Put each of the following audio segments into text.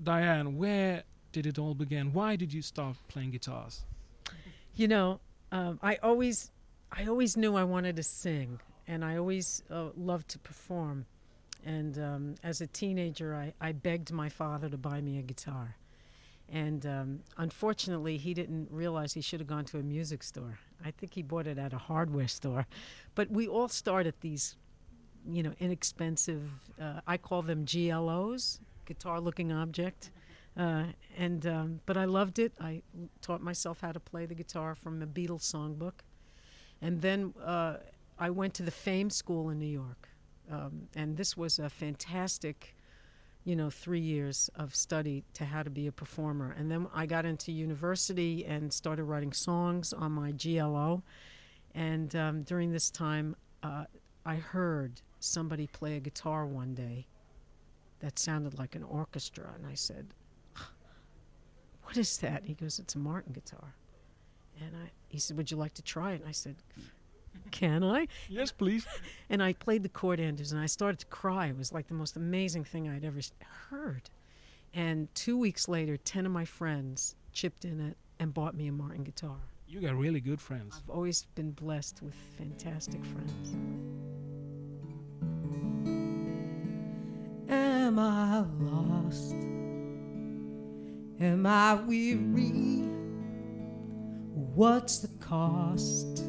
Diane, where did it all begin? Why did you start playing guitars? You know, I always knew I wanted to sing, and I always loved to perform. And as a teenager, I begged my father to buy me a guitar. And unfortunately, he didn't realize he should have gone to a music store. I think he bought it at a hardware store. But we all start at these, inexpensive, I call them GLOs, guitar-looking object. But I loved it. I taught myself how to play the guitar from a Beatles songbook. And then I went to the Fame School in New York. And this was a fantastic 3 years of study to how to be a performer. And then I got into university and started writing songs on my GLO. And during this time, I heard somebody play a guitar one day that sounded like an orchestra. And I said, "What is that?" He goes, "It's a Martin guitar." And he said, "Would you like to try it?" And I said, "Can I?" Yes, please. And I played the chord enders, and I started to cry. It was like the most amazing thing I'd ever heard. And 2 weeks later, 10 of my friends chipped in it and bought me a Martin guitar. You got really good friends. I've always been blessed with fantastic friends. Am I lost? Am I weary? What's the cost?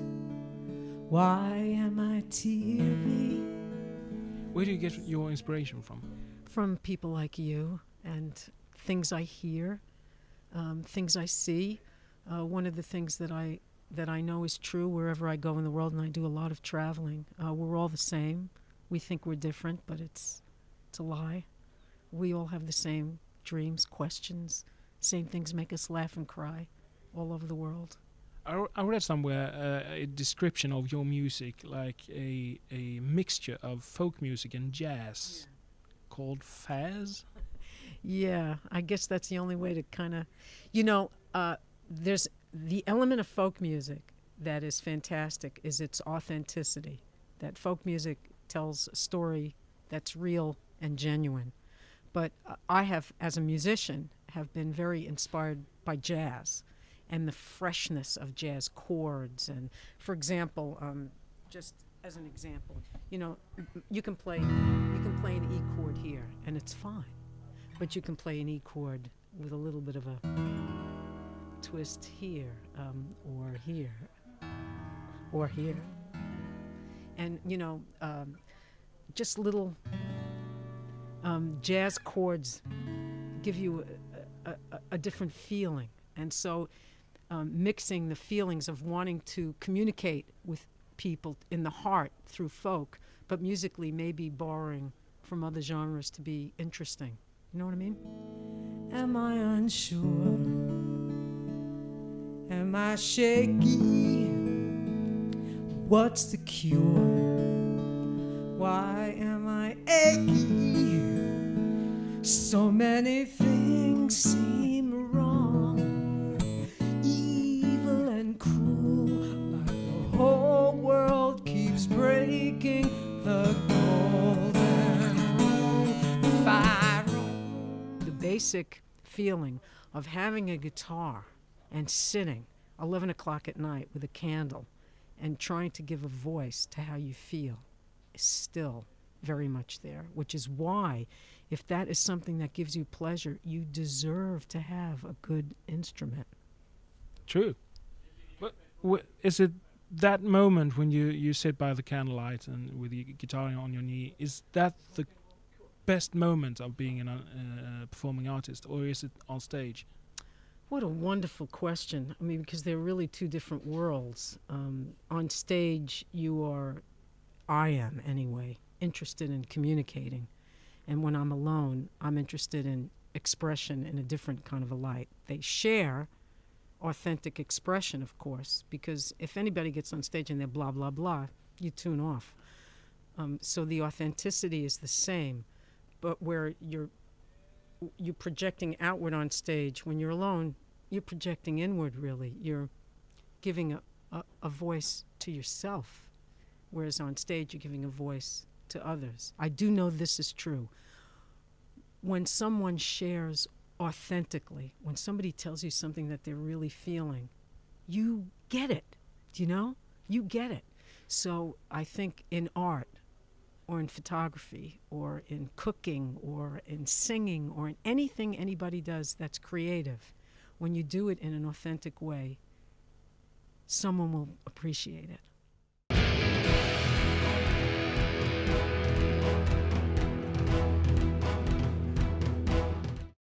Why am I teary? Where do you get your inspiration from? From people like you and things I hear, things I see. One of the things that I know is true wherever I go in the world, and I do a lot of traveling, we're all the same. We think we're different, but it's a lie. We all have the same dreams, questions, same things make us laugh and cry all over the world. I read somewhere a description of your music like a mixture of folk music and jazz called Faz. Yeah, I guess that's the only way to kind of, there's the element of folk music that is fantastic is its authenticity. That folk music tells a story that's real and genuine. But I have, as a musician, have been very inspired by jazz and the freshness of jazz chords. And for example, just as an example, you can play an E chord here and it's fine, but you can play an E chord with a little bit of a twist here, or here, or here. And just little jazz chords give you a different feeling. And so mixing the feelings of wanting to communicate with people in the heart through folk, but musically maybe borrowing from other genres to be interesting. You know what I mean? Am I unsure? Am I shaky? What's the cure? Why am I achy? So many things seem wrong, evil and cruel, like the whole world keeps breaking the golden rule. The basic feeling of having a guitar and sitting 11 o'clock at night with a candle and trying to give a voice to how you feel is still very much there, which is why if that is something that gives you pleasure, you deserve to have a good instrument. True. But is it that moment when you sit by the candlelight and with your guitar on your knee, is that the best moment of being a performing artist, or is it on stage? What a wonderful question. I mean, because they're really two different worlds. On stage, I am anyway, interested in communicating. And when I'm alone, I'm interested in expression in a different kind of a light. They share authentic expression, of course, because if anybody gets on stage and they're blah, blah, blah, you tune off. So the authenticity is the same, but where you're projecting outward on stage, when you're alone, you're projecting inward, really. You're giving a voice to yourself, whereas on stage you're giving a voice to others. I do know this is true. When someone shares authentically. When somebody tells you something that they're really feeling, you get it. Do you know? You get it. So I think in art, or in photography, or in cooking, or in singing, or in anything anybody does that's creative, when you do it in an authentic way, someone will appreciate it.